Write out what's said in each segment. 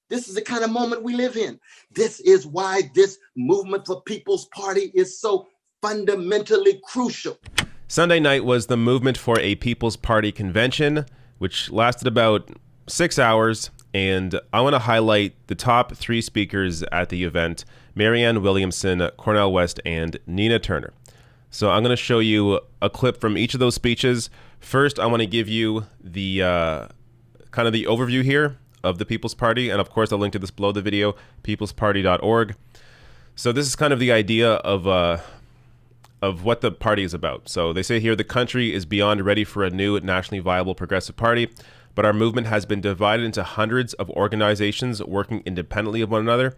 This is the kind of moment we live in. This is why this movement for People's Party is so fundamentally crucial. Sunday night was the Movement for a People's Party convention, which lasted about 6 hours. And I want to highlight the top 3 speakers at the event: Marianne Williamson, Cornell West, and Nina Turner. So I'm going to show you a clip from each of those speeches. First, I want to give you the kind of the overview here of the People's Party. And of course, I'll link to this below the video, peoplesparty.org. So this is kind of the idea of what the party is about. So they say here, the country is beyond ready for a new nationally viable progressive party, but our movement has been divided into hundreds of organizations working independently of one another.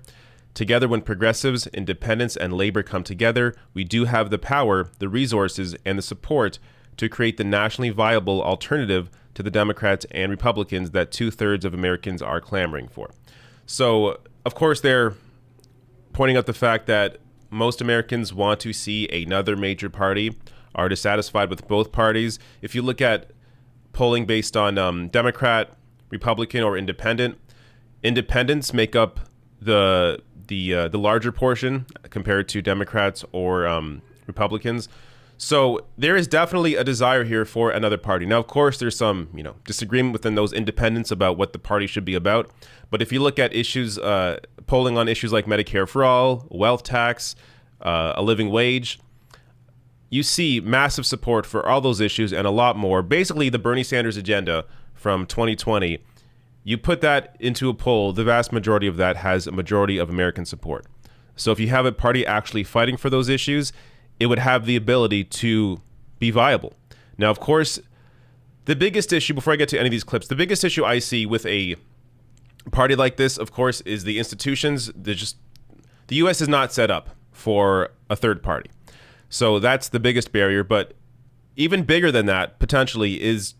Together, when progressives, independents, and labor come together, we do have the power, the resources, and the support to create the nationally viable alternative to the Democrats and Republicans that 2/3 of Americans are clamoring for. So, of course, they're pointing out the fact that most Americans want to see another major party, are dissatisfied with both parties. If you look at polling based on Democrat, Republican, or independent, independents make up the larger portion compared to Democrats or Republicans. So there is definitely a desire here for another party. Now, of course, there's some disagreement within those independents about what the party should be about. But if you look at issues, polling on issues like Medicare for all, wealth tax, a living wage, you see massive support for all those issues and a lot more. Basically, the Bernie Sanders agenda from 2020, you put that into a poll, the vast majority of that has a majority of American support. So if you have a party actually fighting for those issues, it would have the ability to be viable. Now, of course, the biggest issue, before I get to any of these clips, the biggest issue I see with a party like this, of course, is the institutions. The U.S. is not set up for a third party. So that's the biggest barrier. But even bigger than that, potentially, is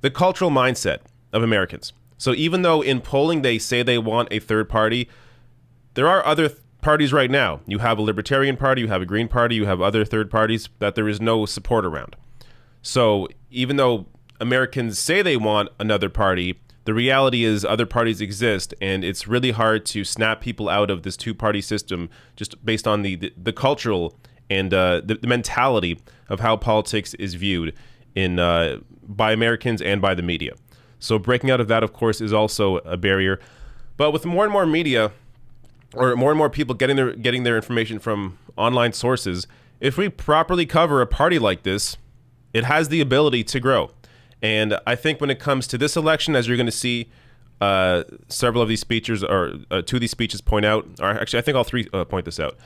the cultural mindset of Americans. So even though in polling they say they want a third party, there are other parties right now. You have a Libertarian Party, you have a Green Party, you have other third parties that there is no support around. So even though Americans say they want another party, the reality is other parties exist, and it's really hard to snap people out of this two-party system just based on the cultural and the mentality of how politics is viewed in by Americans and by the media. So breaking out of that, of course, is also a barrier. But with more and more media, or more and more people getting their information from online sources, if we properly cover a party like this, it has the ability to grow. And I think when it comes to this election, as you're going to see several of these speeches, or two of these speeches point out, or actually I think all three point this out,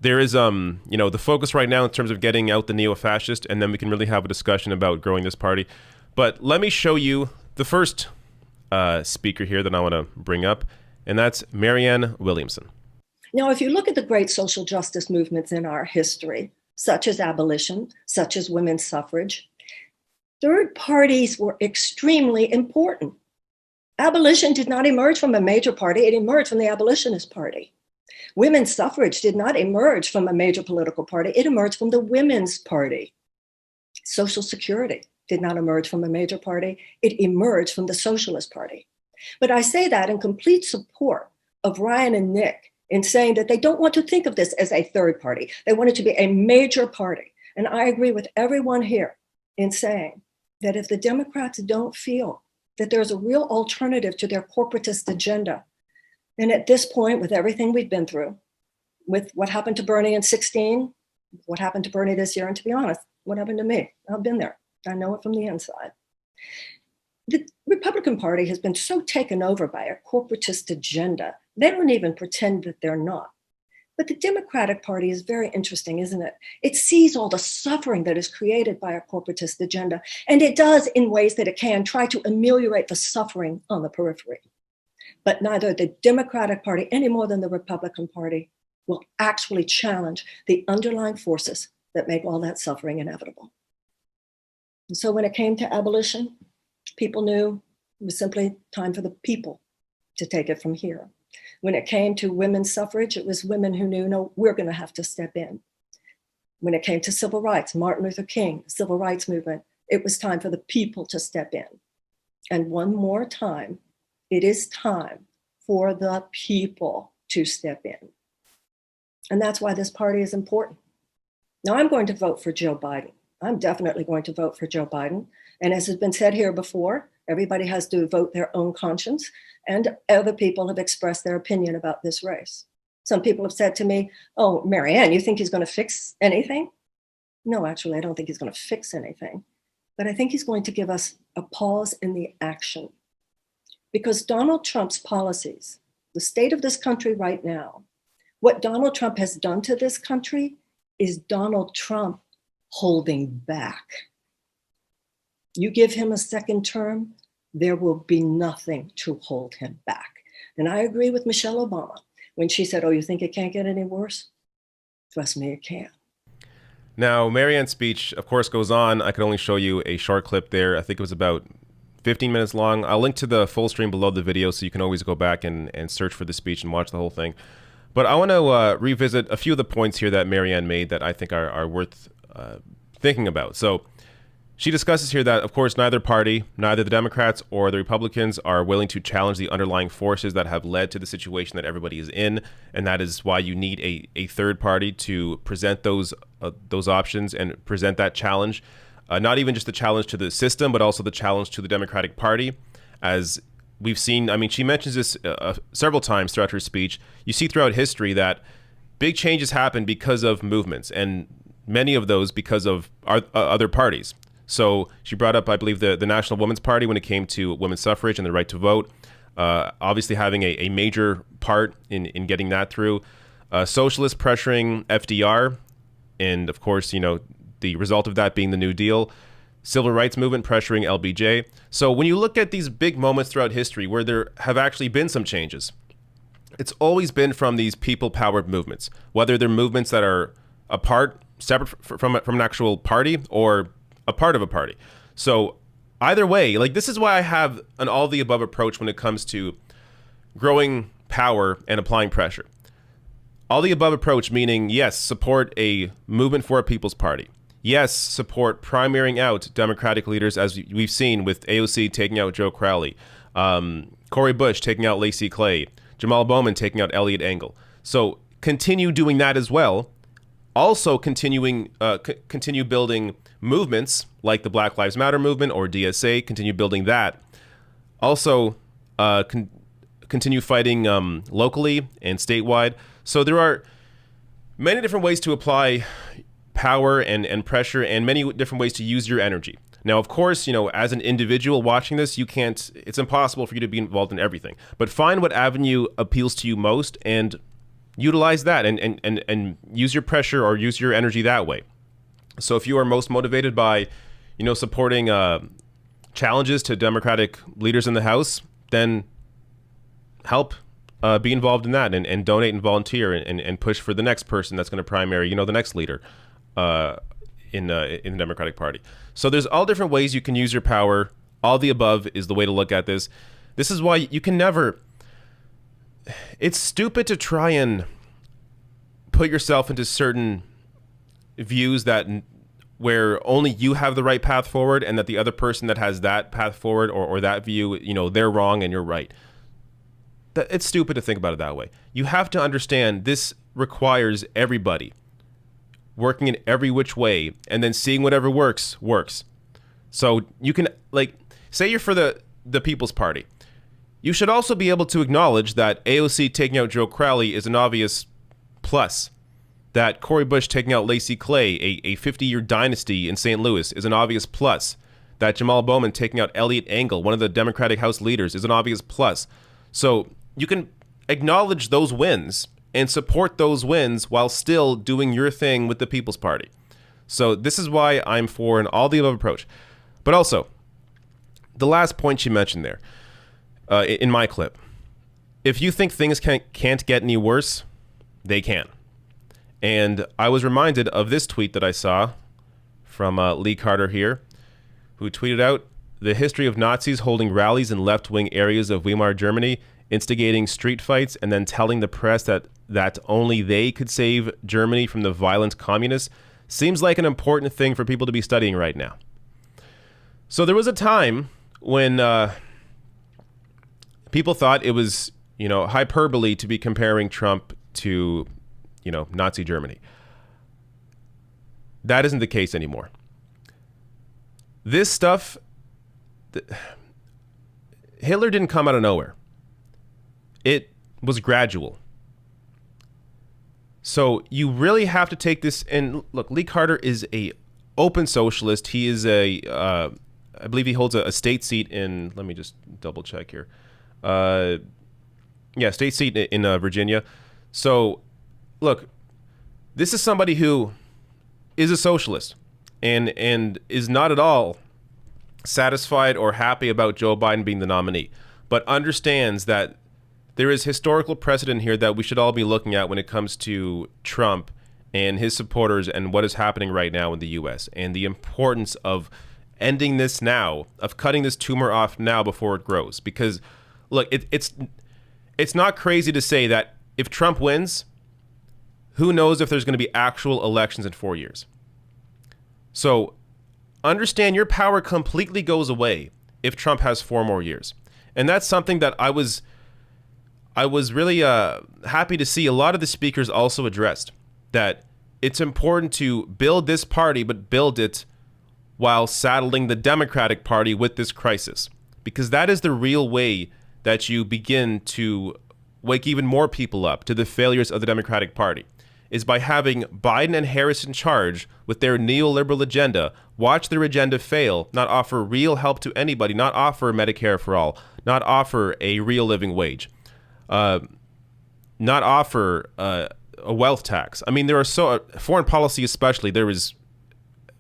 there is the focus right now in terms of getting out the neo-fascist, and then we can really have a discussion about growing this party. But let me show you the first speaker here that I want to bring up, and that's Marianne Williamson. Now, if you look at the great social justice movements in our history, such as abolition, such as women's suffrage, third parties were extremely important. Abolition did not emerge from a major party, it emerged from the abolitionist party. Women's suffrage did not emerge from a major political party, it emerged from the Women's Party. Social Security did not emerge from a major party, it emerged from the Socialist Party. But I say that in complete support of Ryan and Nick in saying that they don't want to think of this as a third party. They want it to be a major party. And I agree with everyone here in saying that if the Democrats don't feel that there's a real alternative to their corporatist agenda, then at this point, with everything we've been through, with what happened to Bernie in 2016, what happened to Bernie this year, and to be honest, what happened to me? I've been there. I know it from the inside. The Republican Party has been so taken over by a corporatist agenda, they don't even pretend that they're not. But the Democratic Party is very interesting, isn't it? It sees all the suffering that is created by a corporatist agenda, and it does, in ways that it can, try to ameliorate the suffering on the periphery. But neither the Democratic Party, any more than the Republican Party, will actually challenge the underlying forces that make all that suffering inevitable. And so when it came to abolition, people knew it was simply time for the people to take it from here. When it came to women's suffrage, it was women who knew, no, we're going to have to step in. When it came to civil rights, Martin Luther King, civil rights movement, it was time for the people to step in. And one more time, it is time for the people to step in. And that's why this party is important. Now, I'm going to vote for Joe Biden. I'm definitely going to vote for Joe Biden. And as has been said here before, everybody has to vote their own conscience. And other people have expressed their opinion about this race. Some people have said to me, oh, Marianne, you think he's going to fix anything? No, actually, I don't think he's going to fix anything. But I think he's going to give us a pause in the action. Because Donald Trump's policies, the state of this country right now, what Donald Trump has done to this country is Donald Trump holding back. You give him a second term, there will be nothing to hold him back. And I agree with Michelle Obama when she said, oh, you think it can't get any worse? Trust me, it can. Now, Marianne's speech, of course, goes on. I could only show you a short clip there. I think it was about 15 minutes long. I'll link to the full stream below the video, so you can always go back and search for the speech and watch the whole thing. But I want to revisit a few of the points here that Marianne made that I think are worth thinking about. So she discusses here that, of course, neither party, neither the Democrats or the Republicans are willing to challenge the underlying forces that have led to the situation that everybody is in. And that is why you need a third party to present those options and present that challenge. Not even just the challenge to the system, but also the challenge to the Democratic Party. As we've seen, I mean, she mentions this several times throughout her speech. You see throughout history that big changes happen because of movements, and many of those because of other parties. So she brought up, I believe, the National Women's Party when it came to women's suffrage and the right to vote, obviously having a major part in getting that through. Socialists pressuring FDR, and of course, you know, the result of that being the New Deal. Civil rights movement pressuring LBJ. So when you look at these big moments throughout history where there have actually been some changes, it's always been from these people-powered movements, whether they're movements that are apart, separate from an actual party, or a part of a party. So either way, like, this is why I have an all-the-above approach when it comes to growing power and applying pressure. All-the-above approach meaning, yes, support a movement for a people's party. Yes, support primarying out Democratic leaders, as we've seen with AOC taking out Joe Crowley, Cori Bush taking out Lacey Clay, Jamal Bowman taking out Elliot Engel. So continue doing that as well. Also continue building movements like the Black Lives Matter movement or DSA. Continue building that. Also continue fighting locally and statewide. So there are many different ways to apply power and pressure, and many different ways to use your energy. Now, of course, you know, as an individual watching this, it's impossible for you to be involved in everything. But find what avenue appeals to you most and utilize that and use your pressure or use your energy that way. So if you are most motivated by, you know, supporting challenges to Democratic leaders in the House, then help be involved in that and donate and volunteer and push for the next person that's going to primary, you know, the next leader in the Democratic Party. So there's all different ways you can use your power. All the above is the way to look at this. This is why you can never... It's stupid to try and put yourself into certain views where only you have the right path forward, and that the other person that has that path forward or that view, you know, they're wrong and you're right. It's stupid to think about it that way. You have to understand this requires everybody working in every which way, and then seeing whatever works. So you can, like, say you're for the People's Party. You should also be able to acknowledge that AOC taking out Joe Crowley is an obvious plus. That Cori Bush taking out Lacey Clay, a 50-year dynasty in St. Louis, is an obvious plus. That Jamal Bowman taking out Elliot Engel, one of the Democratic House leaders, is an obvious plus. So you can acknowledge those wins and support those wins while still doing your thing with the People's Party. So this is why I'm for an all-the-above approach. But also, the last point she mentioned there, in my clip, if you think things can't get any worse, they can. And I was reminded of this tweet that I saw from Lee Carter here, who tweeted out, "The history of Nazis holding rallies in left-wing areas of Weimar Germany, instigating street fights, and then telling the press that only they could save Germany from the violent communists seems like an important thing for people to be studying right now." So there was a time when people thought it was hyperbole to be comparing Trump to, Nazi Germany. That isn't the case anymore. This stuff, Hitler didn't come out of nowhere. It was gradual. So you really have to take this, and look, Lee Carter is a open socialist. He is I believe he holds a state seat in, let me just double check here. State seat in Virginia. So look, this is somebody who is a socialist and is not at all satisfied or happy about Joe Biden being the nominee, but understands that there is historical precedent here that we should all be looking at when it comes to Trump and his supporters and what is happening right now in the U.S. and the importance of ending this now, of cutting this tumor off now before it grows. Because, look, it's not crazy to say that if Trump wins, who knows if there's going to be actual elections in 4 years. So understand your power completely goes away if Trump has 4 more years. And that's something that I was really happy to see a lot of the speakers also addressed, that it's important to build this party, but build it while saddling the Democratic Party with this crisis, because that is the real way that you begin to wake even more people up to the failures of the Democratic Party, is by having Biden and Harris in charge with their neoliberal agenda, watch their agenda fail, not offer real help to anybody, not offer Medicare for all, not offer a real living wage, not offer a wealth tax. I mean, there are foreign policy especially,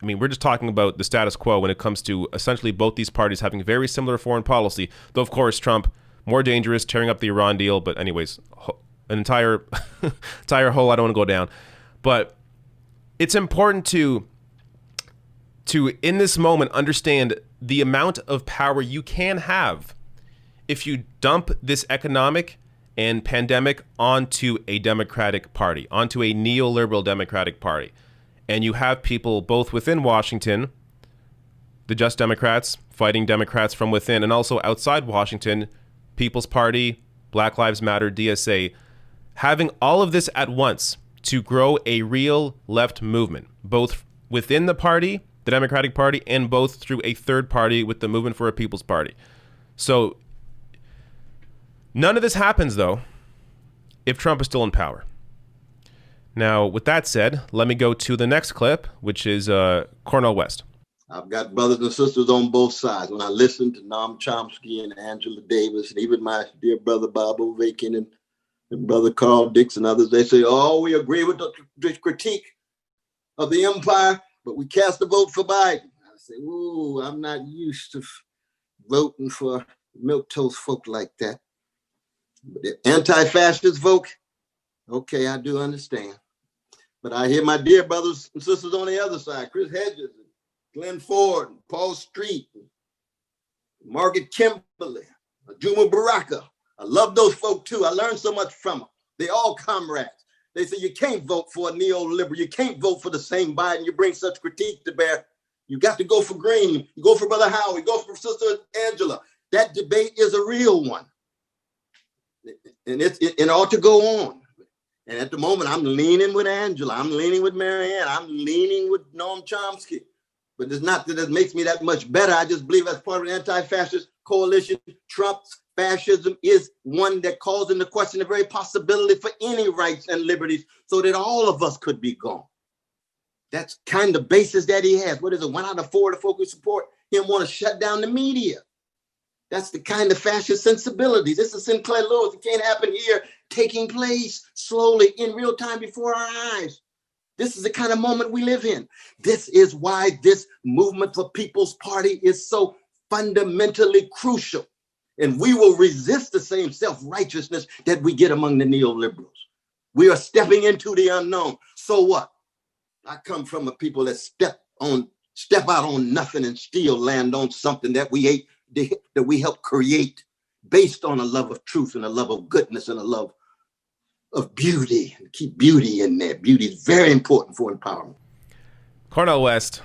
we're just talking about the status quo when it comes to essentially both these parties having very similar foreign policy, though of course Trump more dangerous, tearing up the Iran deal, but anyways, an entire hole I don't want to go down. But it's important to in this moment understand the amount of power you can have if you dump this economic and pandemic onto a Democratic Party, onto a neoliberal Democratic Party. And you have people both within Washington, the Just Democrats, fighting Democrats from within, and also outside Washington, People's Party, Black Lives Matter, DSA, having all of this at once to grow a real left movement, both within the party, the Democratic Party, and both through a third party with the Movement for a People's Party. So none of this happens, though, if Trump is still in power. Now, with that said, let me go to the next clip, which is Cornell West. I've got brothers and sisters on both sides. When I listen to Noam Chomsky and Angela Davis, and even my dear brother Bob Ovakin and brother Carl Dix and others, they say, oh, we agree with the critique of the empire, but we cast a vote for Biden. I say, ooh, I'm not used to voting for milquetoast folk like that. But the anti-fascist vote, okay, I do understand. But I hear my dear brothers and sisters on the other side, Chris Hedges, Glenn Ford, Paul Street, Margaret Kimberly, Juma Baraka. I love those folk too. I learned so much from them. They all comrades. They say you can't vote for a neoliberal. You can't vote for the same Biden. You bring such critique to bear. You got to go for Green. You go for Brother Howard. You go for Sister Angela. That debate is a real one. And it ought to go on. And at the moment, I'm leaning with Angela. I'm leaning with Marianne. I'm leaning with Noam Chomsky. But it's not that it makes me that much better. I just believe as part of an anti-fascist coalition, Trump's fascism is one that calls into question the very possibility for any rights and liberties so that all of us could be gone. That's kind of basis that he has. What is it? 1 out of 4 of the folk who support him want to shut down the media. That's the kind of fascist sensibilities. This is Sinclair Lewis. It can't happen here, taking place slowly in real time before our eyes. This is the kind of moment we live in. This is why this movement for People's Party is so fundamentally crucial. And we will resist the same self-righteousness that we get among the neoliberals. We are stepping into the unknown. So what? I come from a people that step out on nothing and still land on something that we ate, that we helped create based on a love of truth and a love of goodness and a love of beauty. Keep beauty in there. Beauty is very important for empowerment. Cornel West,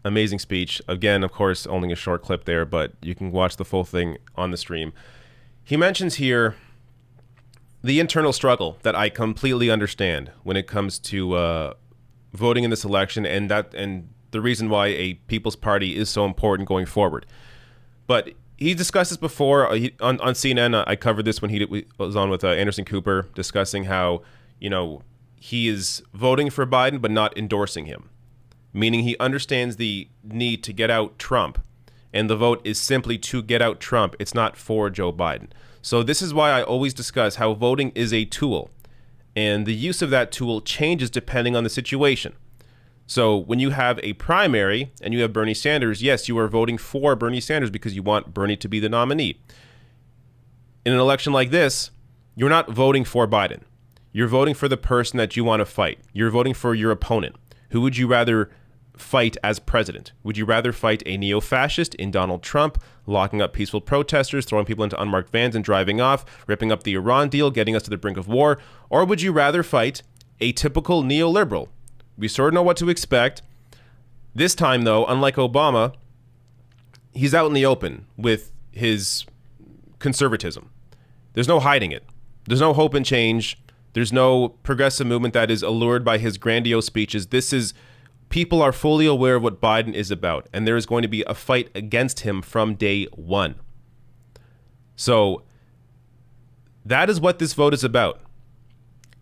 amazing speech. Again, of course, only a short clip there, but you can watch the full thing on the stream. He mentions here the internal struggle that I completely understand when it comes to voting in this election, and the reason why a People's Party is so important going forward. But he discussed this before on CNN. I covered this when he was on with Anderson Cooper, discussing how, he is voting for Biden but not endorsing him, meaning he understands the need to get out Trump, and the vote is simply to get out Trump. It's not for Joe Biden. So this is why I always discuss how voting is a tool, and the use of that tool changes depending on the situation. So when you have a primary and you have Bernie Sanders, yes, you are voting for Bernie Sanders because you want Bernie to be the nominee. In an election like this, you're not voting for Biden. You're voting for the person that you want to fight. You're voting for your opponent. Who would you rather fight as president? Would you rather fight a neo-fascist in Donald Trump, locking up peaceful protesters, throwing people into unmarked vans and driving off, ripping up the Iran deal, getting us to the brink of war? Or would you rather fight a typical neoliberal? We sort of know what to expect. This time, though, unlike Obama, he's out in the open with his conservatism. There's no hiding it. There's no hope and change. There's no progressive movement that is allured by his grandiose speeches. People are fully aware of what Biden is about, and there is going to be a fight against him from day one. So that is what this vote is about.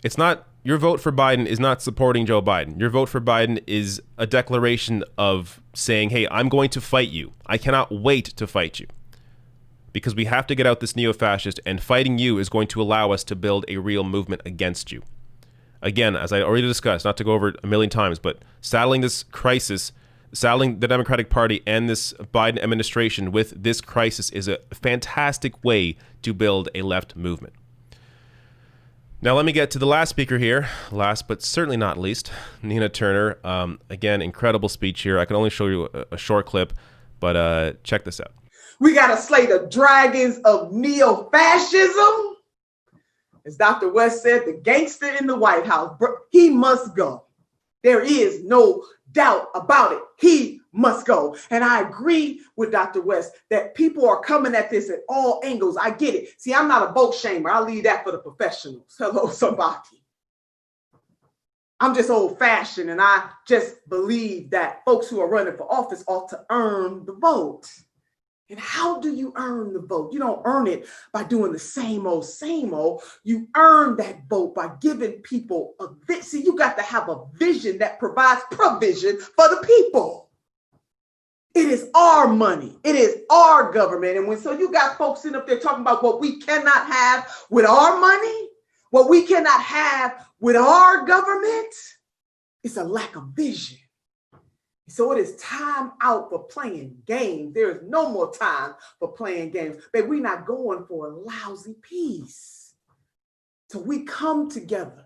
It's not, your vote for Biden is not supporting Joe Biden. Your vote for Biden is a declaration of saying, hey, I'm going to fight you. I cannot wait to fight you, because we have to get out this neo-fascist, and fighting you is going to allow us to build a real movement against you. Again, as I already discussed, not to go over it a million times, but saddling this crisis, saddling the Democratic Party and this Biden administration with this crisis is a fantastic way to build a left movement. Now, let me get to the last speaker here. Last but certainly not least, Nina Turner. Again, incredible speech here. I can only show you a short clip, but check this out. We got to slay the dragons of neo-fascism. As Dr. West said, the gangster in the White House, he must go. There is no doubt about it. He must go. And I agree with Dr. West that people are coming at this at all angles. I get it. See, I'm not a vote shamer. I'll leave that for the professionals. Hello, somebody. I'm just old fashioned, and I just believe that folks who are running for office ought to earn the vote. And how do you earn the vote? You don't earn it by doing the same old, same old. You earn that vote by giving people a vision. See, you got to have a vision that provides provision for the people. It is our money. It is our government. And so you got folks sitting up there talking about what we cannot have with our money, what we cannot have with our government, it's a lack of vision. So it is time out for playing games. There is no more time for playing games. Babe, we're not going for a lousy peace. So we come together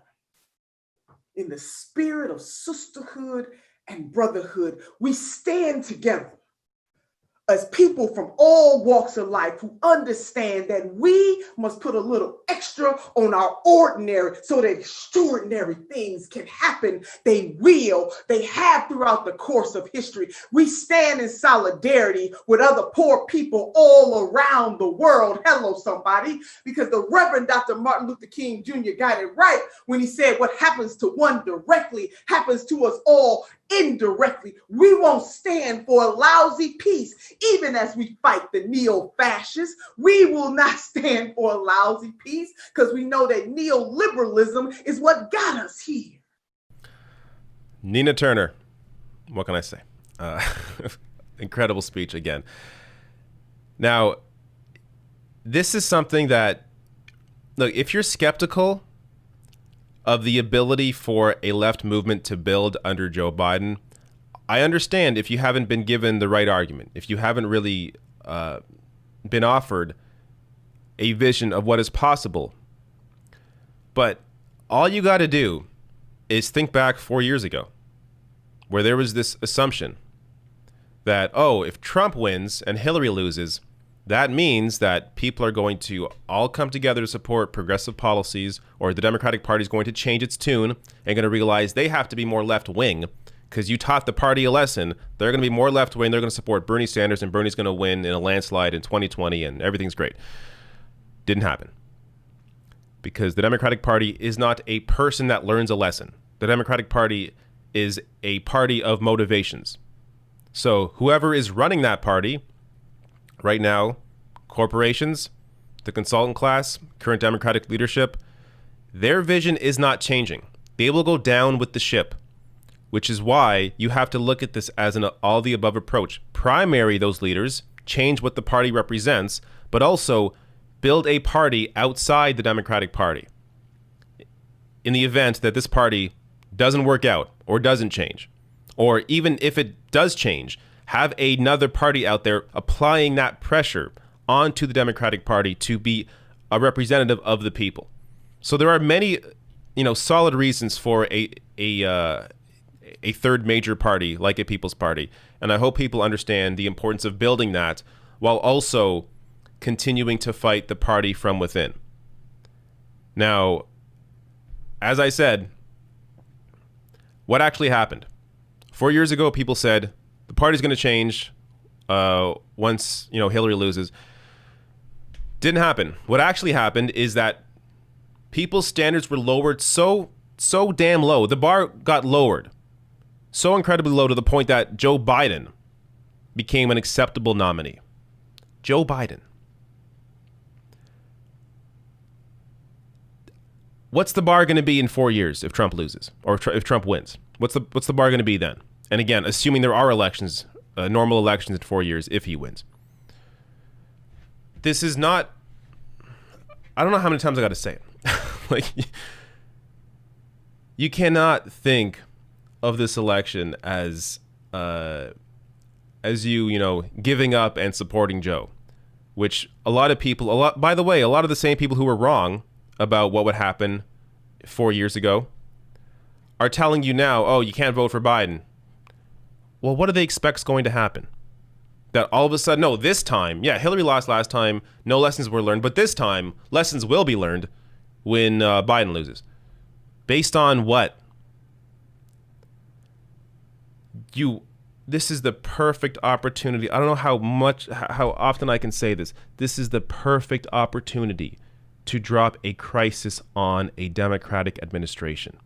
in the spirit of sisterhood and brotherhood. We stand together as people from all walks of life who understand that we must put a little extra on our ordinary so that extraordinary things can happen. They will. They have throughout the course of history. We stand in solidarity with other poor people all around the world. Hello, somebody. Because the Reverend Dr. Martin Luther King Jr. got it right when he said what happens to one directly happens to us all indirectly. We won't stand for a lousy peace. Even as we fight the neo-fascists, we will not stand for a lousy peace because we know that neoliberalism is what got us here. Nina Turner, what can I say? Incredible speech again. Now, this is something that, look, if you're skeptical of the ability for a left movement to build under Joe Biden, I understand if you haven't been given the right argument, if you haven't really been offered a vision of what is possible. But all you got to do is think back 4 years ago, where there was this assumption that, oh, if Trump wins and Hillary loses, that means that people are going to all come together to support progressive policies, or the Democratic Party is going to change its tune and going to realize they have to be more left-wing because you taught the party a lesson. They're going to be more left-wing. They're going to support Bernie Sanders, and Bernie's going to win in a landslide in 2020, and everything's great. Didn't happen. because the Democratic Party is not a person that learns a lesson. The Democratic Party is a party of motivations. So whoever is running that party right now, corporations, the consultant class, current Democratic leadership, their vision is not changing. They will go down with the ship, which is why you have to look at this as an all-the-above approach. Primary those leaders, change what the party represents, but also build a party outside the Democratic Party. In the event that this party doesn't work out or doesn't change, or even if it does change, have another party out there applying that pressure onto the Democratic Party to be a representative of the people. So there are many, solid reasons for a third major party like a People's Party. And I hope people understand the importance of building that while also continuing to fight the party from within. Now, as I said, what actually happened? 4 years ago, people said the party's going to change once Hillary loses. Didn't happen. What actually happened is that people's standards were lowered so damn low. The bar got lowered so incredibly low to the point that Joe Biden became an acceptable nominee. Joe Biden. What's the bar going to be in 4 years if Trump loses or if Trump wins? What's the bar going to be then? And again, assuming there are elections, normal elections in 4 years if he wins. This is not, I don't know how many times I got to say it. You cannot think of this election as you giving up and supporting Joe, which a lot of people, by the way, a lot of the same people who were wrong about what would happen 4 years ago are telling you now, oh, you can't vote for Biden. Well, what do they expect is going to happen? That all of a sudden, no, this time, yeah, Hillary lost last time, no lessons were learned, but this time, lessons will be learned when Biden loses. Based on what? This is the perfect opportunity. I don't know how often I can say this. This is the perfect opportunity to drop a crisis on a Democratic administration.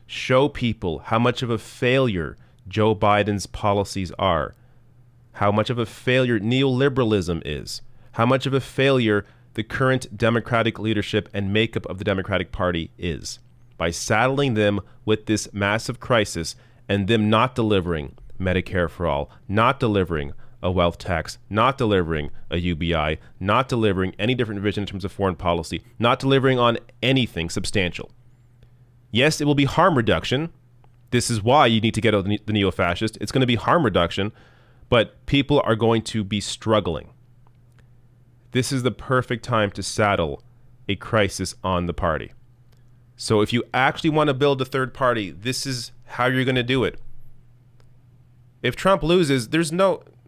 Show people how much of a failure Joe Biden's policies are, how much of a failure neoliberalism is, how much of a failure the current Democratic leadership and makeup of the Democratic Party is, by saddling them with this massive crisis and them not delivering Medicare for all, not delivering a wealth tax, not delivering a UBI, not delivering any different vision in terms of foreign policy, not delivering on anything substantial. Yes, it will be harm reduction. This is why you need to get out the neo-fascist. It's going to be harm reduction, but people are going to be struggling. This is the perfect time to saddle a crisis on the party. So if you actually want to build a third party, this is how you're going to do it. If Trump loses,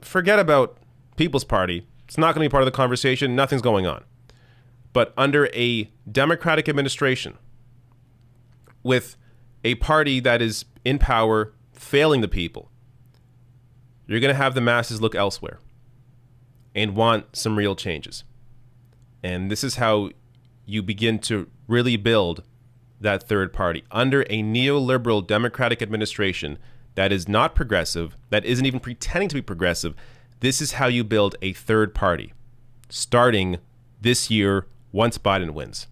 forget about People's Party. It's not going to be part of the conversation. Nothing's going on. But under a Democratic administration with a party that is in power, failing the people, you're going to have the masses look elsewhere and want some real changes. And this is how you begin to really build that third party under a neoliberal Democratic administration that is not progressive, that isn't even pretending to be progressive. This is how you build a third party starting this year once Biden wins.